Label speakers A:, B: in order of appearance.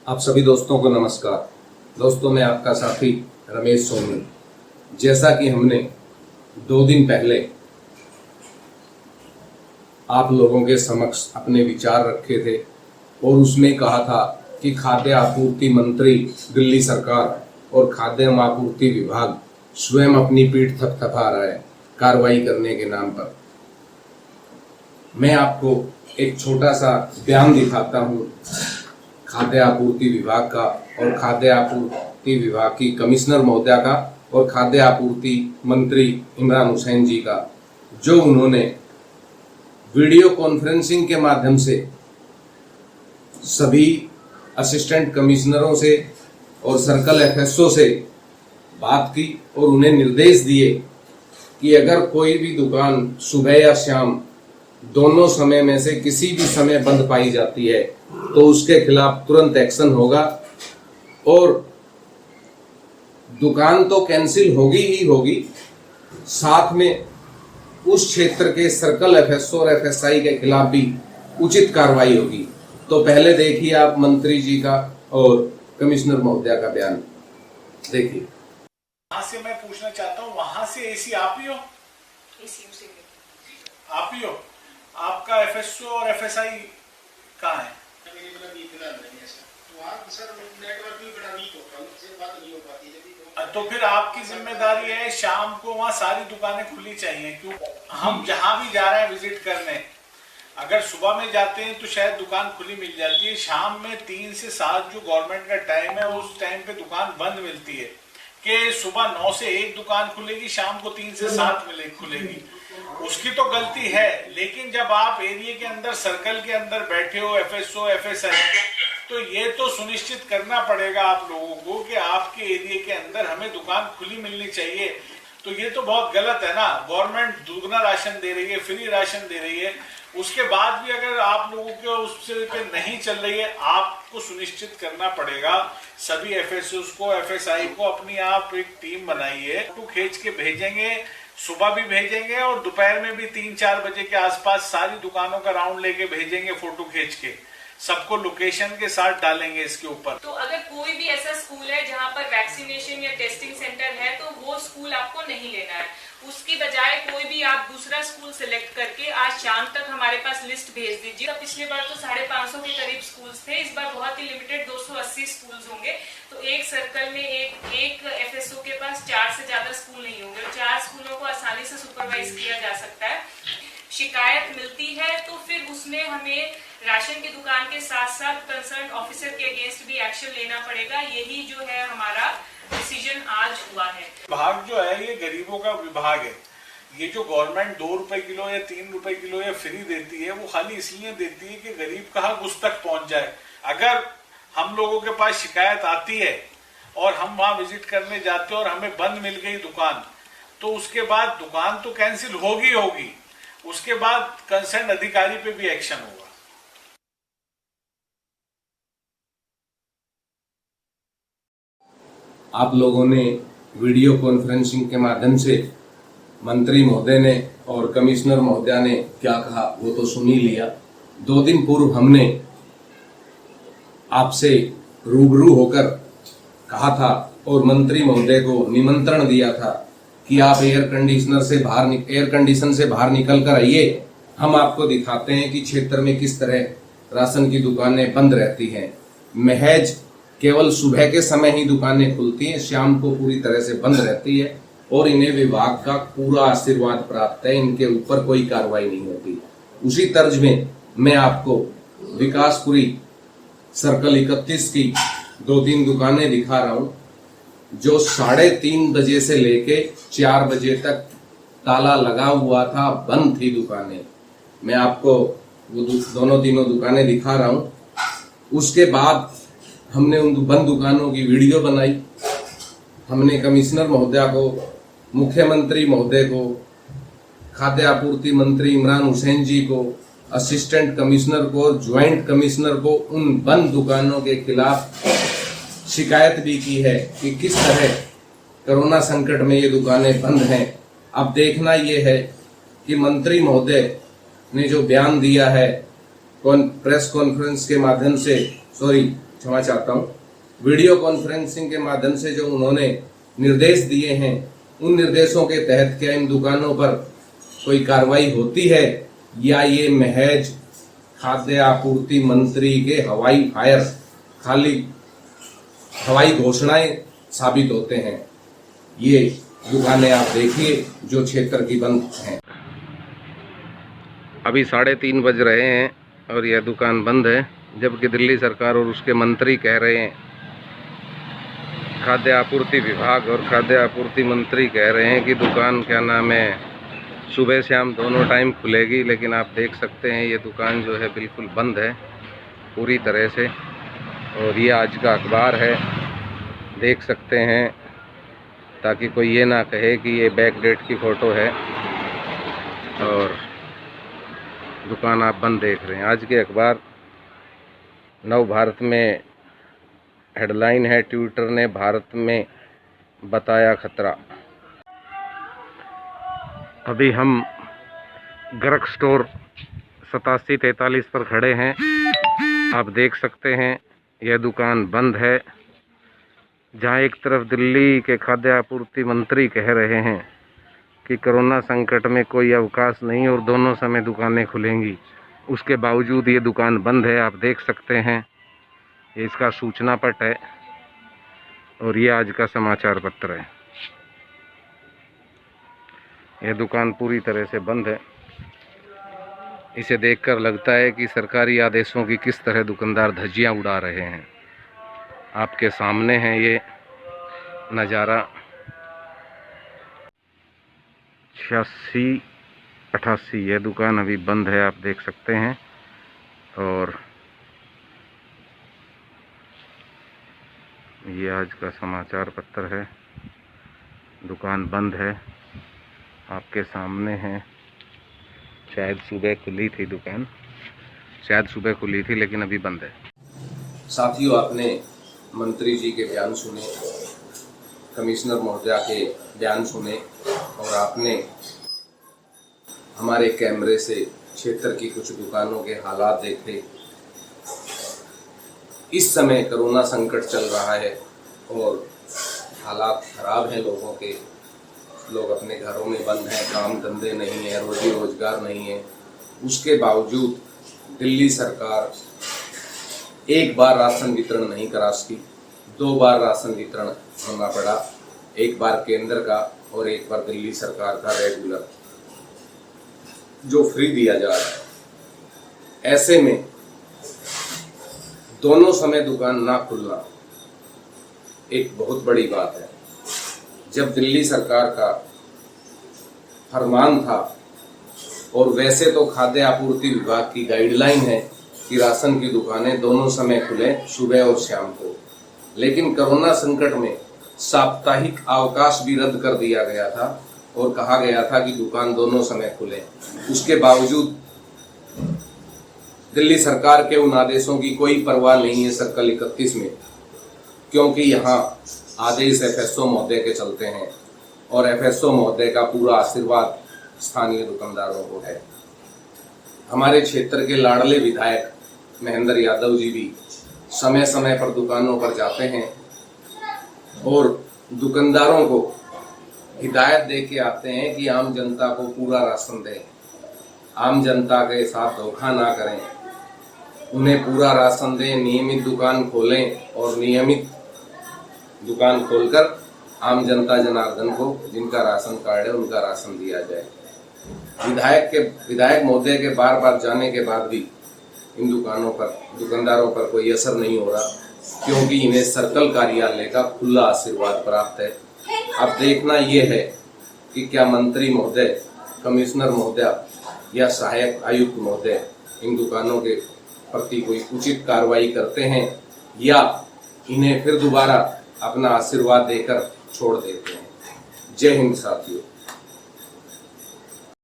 A: आप सभी दोस्तों को नमस्कार। दोस्तों, मैं आपका साथी रमेश सोनी। जैसा कि हमने 2 दिन पहले आप लोगों के समक्ष अपने विचार रखे थे और उसमें कहा था कि खाद्य आपूर्ति मंत्री दिल्ली सरकार और खाद्य आपूर्ति विभाग स्वयं अपनी पीठ थपथपा रहा है कार्रवाई करने के नाम पर। मैं आपको एक छोटा सा बयान दिखाता हूँ खाद्य आपूर्ति विभाग का और खाद्य आपूर्ति विभाग की कमिश्नर महोदया का और खाद्य आपूर्ति मंत्री इमरान हुसैन जी का, जो उन्होंने वीडियो कॉन्फ्रेंसिंग के माध्यम से सभी असिस्टेंट कमिश्नरों से और सर्कल एफएसओ से बात की और उन्हें निर्देश दिए कि अगर कोई भी दुकान सुबह या शाम दोनों समय में से किसी भी समय बंद पाई जाती है तो उसके खिलाफ तुरंत एक्शन होगा और दुकान तो कैंसिल होगी ही होगी, साथ में उस क्षेत्र के सर्कल एफएसओ और एफएसआई के खिलाफ भी उचित कार्रवाई होगी। तो पहले देखिए आप मंत्री जी का और कमिश्नर महोदया का बयान देखिए।
B: वहां से मैं पूछना चाहता हूँ, वहां से एसी आप ही हो? आप ही हो? आपका एफएसओ और एफएसआई कहाँ है? तो फिर आपकी जिम्मेदारी है, शाम को वहाँ सारी दुकानें खुली चाहिए। क्यों? हम जहाँ भी जा रहे हैं विजिट करने, अगर सुबह में जाते हैं तो शायद दुकान खुली मिल जाती है, शाम में 3 से 7 जो गवर्नमेंट का टाइम है उस टाइम पे दुकान बंद मिलती है कि सुबह 9 से 1 दुकान खुलेगी, शाम को 3 से 7 खुलेगी। उसकी तो गलती है, लेकिन जब आप एरिया के अंदर सर्कल के अंदर बैठे हो एफएसओ एफएसआई, तो ये तो सुनिश्चित करना पड़ेगा आप लोगों को कि आपके एरिया के अंदर हमें दुकान खुली मिलनी चाहिए। तो ये तो बहुत गलत है ना। गवर्नमेंट दुगना राशन दे रही है, फ्री राशन दे रही है, उसके बाद भी अगर आप लोगों के उससे पे नहीं चल रही है, आपको सुनिश्चित करना पड़ेगा। सभी एफएसओ को एफएसआई को अपनी आप एक टीम बनाइए, फोटो खींच के भेजेंगे, सुबह भी भेजेंगे और दोपहर में भी 3-4 बजे के आसपास सारी दुकानों का राउंड लेके भेजेंगे, फोटो खींच के सबको लोकेशन के साथ डालेंगे इसके ऊपर।
C: तो अगर कोई भी ऐसा स्कूल है जहाँ पर वैक्सीनेशन या टेस्टिंग सेंटर है तो वो स्कूल आपको नहीं लेना है, उसकी बजाय कोई भी आप दूसरा स्कूल सिलेक्ट करके आज शाम तक हमारे पास लिस्ट भेज दीजिए। पिछली बार तो 550 के करीब स्कूल्स थे, इस बार बहुत ही लिमिटेड 280 स्कूल्स होंगे। तो एक सर्कल में एक एफएसओ के पास 4 से ज्यादा स्कूल नहीं होंगे। 4 स्कूलों को आसानी से सुपरवाइज किया जा सकता है। शिकायत मिलती है तो फिर उसमें हमें राशन की दुकान के साथ साथ कंसर्न ऑफिसर के अगेंस्ट भी एक्शन लेना पड़ेगा। यही जो है हमारा डिसीजन आज हुआ है। विभाग
B: जो है ये गरीबों का विभाग है। ये जो गवर्नमेंट 2 रुपए किलो या 3 रुपए किलो या फ्री देती है, वो खाली इसलिए देती है कि गरीब का हक उस तक पहुंच जाए। अगर हम लोगों के पास शिकायत आती है और हम वहां विजिट करने जाते हैं और हमें बंद मिल गई दुकान, तो उसके बाद दुकान तो कैंसिल होगी, उसके बाद कंसर्न अधिकारी पे भी एक्शन होगा।
A: आप लोगों ने वीडियो कॉन्फ्रेंसिंग के माध्यम से मंत्री महोदय ने और कमिश्नर महोदया ने क्या कहा वो तो सुन ही लिया। 2 दिन पूर्व हमने आपसे रूबरू होकर कहा था और मंत्री महोदय को निमंत्रण दिया था कि आप एयर कंडीशन से बाहर निकल कर आइए, हम आपको दिखाते हैं कि क्षेत्र में किस तरह राशन की दुकानें बंद रहती हैं। महज केवल सुबह के समय ही दुकानें खुलती हैं, शाम को पूरी तरह से बंद रहती है और इन्हें विभाग का पूरा आशीर्वाद प्राप्त है, इनके ऊपर कोई कार्रवाई नहीं होती। उसी तर्ज में मैं आपको विकासपुरी सर्कल 31 की 2-3 दुकानें दिखा रहा हूं जो 3:30 बजे से लेके 4 बजे तक ताला लगा हुआ था, बंद थी दुकानें। मैं आपको वो तीनों दुकानें दिखा रहा हूं। उसके बाद हमने उन बंद दुकानों की वीडियो बनाई। हमने कमिश्नर महोदया को, मुख्यमंत्री महोदय को, खाद्य आपूर्ति मंत्री इमरान हुसैन जी को, असिस्टेंट कमिश्नर को, ज्वाइंट कमिश्नर को उन बंद दुकानों के खिलाफ शिकायत भी की है कि किस तरह कोरोना संकट में ये दुकानें बंद हैं। अब देखना ये है कि मंत्री महोदय ने जो बयान दिया है प्रेस कॉन्फ्रेंस के माध्यम से, क्षमा चाहता हूँ, वीडियो कॉन्फ्रेंसिंग के माध्यम से जो उन्होंने निर्देश दिए हैं, उन निर्देशों के तहत क्या इन दुकानों पर कोई कार्रवाई होती है या ये महज खाद्य आपूर्ति मंत्री के हवाई फायर, खाली हवाई घोषणाएं साबित होते हैं। ये दुकानें आप देखिए जो क्षेत्र की बंद हैं। अभी 3:30 बज रहे हैं और यह दुकान बंद है, जबकि दिल्ली सरकार और उसके मंत्री कह रहे हैं, खाद्य आपूर्ति विभाग और खाद्य आपूर्ति मंत्री कह रहे हैं कि दुकान क्या नाम है सुबह शाम दोनों टाइम खुलेगी। लेकिन आप देख सकते हैं ये दुकान जो है बिल्कुल बंद है पूरी तरह से। और ये आज का अखबार है, देख सकते हैं, ताकि कोई ये ना कहे कि ये बैक डेट की फ़ोटो है। और दुकान आप बंद देख रहे हैं। आज के अखबार नव भारत में हेडलाइन है, ट्विटर ने भारत में बताया खतरा। अभी हम ग्रक स्टोर 8743 पर खड़े हैं। आप देख सकते हैं यह दुकान बंद है, जहां एक तरफ दिल्ली के खाद्य आपूर्ति मंत्री कह रहे हैं कि कोरोना संकट में कोई अवकाश नहीं और दोनों समय दुकानें खुलेंगी, उसके बावजूद ये दुकान बंद है। आप देख सकते हैं ये इसका सूचना पट है और ये आज का समाचार पत्र है। यह दुकान पूरी तरह से बंद है। इसे देखकर लगता है कि सरकारी आदेशों की किस तरह दुकानदार धज्जियां उड़ा रहे हैं। आपके सामने है ये नज़ारा। 86-88 यह दुकान अभी बंद है, आप देख सकते हैं। और ये आज का समाचार पत्र है। दुकान बंद है, आपके सामने है। शायद सुबह खुली थी दुकान, शायद सुबह खुली थी, लेकिन अभी बंद है। साथियों, आपने मंत्री जी के बयान सुने, कमिश्नर महोदया के बयान सुने और आपने हमारे कैमरे से क्षेत्र की कुछ दुकानों के हालात देखे। इस समय कोरोना संकट चल रहा है और हालात खराब हैं लोगों के। लोग अपने घरों में बंद हैं, काम धंधे नहीं है, रोजी रोजगार नहीं है। उसके बावजूद दिल्ली सरकार एक बार राशन वितरण नहीं करा सकी, 2 बार राशन वितरण होना पड़ा, एक बार केंद्र का और एक बार दिल्ली सरकार का रेगुलर जो फ्री दिया जा रहा है। ऐसे में दोनों समय दुकान ना खुलना एक बहुत बड़ी बात है। जब दिल्ली सरकार का फरमान था, और वैसे तो खाद्य आपूर्ति विभाग की गाइडलाइन है कि राशन की दुकानें दोनों समय खुलें, सुबह और शाम को, लेकिन कोरोना संकट में साप्ताहिक अवकाश भी रद्द कर दिया गया था और कहा गया था कि दुकान दोनों समय खुले। उसके बावजूद दिल्ली सरकार के उन आदेशों की कोई परवाह नहीं है सर्कल 31 में, क्योंकि यहाँ आदेश एफएसओ महोदय के चलते हैं और एफएसओ महोदय का पूरा आशीर्वाद स्थानीय दुकानदारों को है। हमारे क्षेत्र के लाडले विधायक महेंद्र यादव जी भी समय समय पर दुकानों पर जाते हैं और दुकानदारों को हिदायत दे के आते हैं कि आम जनता को पूरा राशन दें, आम जनता के साथ धोखा ना करें, उन्हें पूरा राशन दें, नियमित दुकान खोलें और नियमित दुकान खोलकर आम जनता जनार्दन को जिनका राशन कार्ड है उनका राशन दिया जाए। विधायक महोदय के बार बार जाने के बाद भी इन दुकानों पर, दुकानदारों पर कोई असर नहीं हो रहा, क्योंकि इन्हें सर्कल कार्यालय का खुला आशीर्वाद प्राप्त है। अब देखना ये है कि क्या मंत्री महोदय, कमिश्नर महोदय या सहायक आयुक्त महोदय इन दुकानों के प्रति कोई उचित कार्रवाई करते हैं या इन्हें फिर दोबारा अपना आशीर्वाद देकर छोड़ देते हैं। जय हिंद साथियों।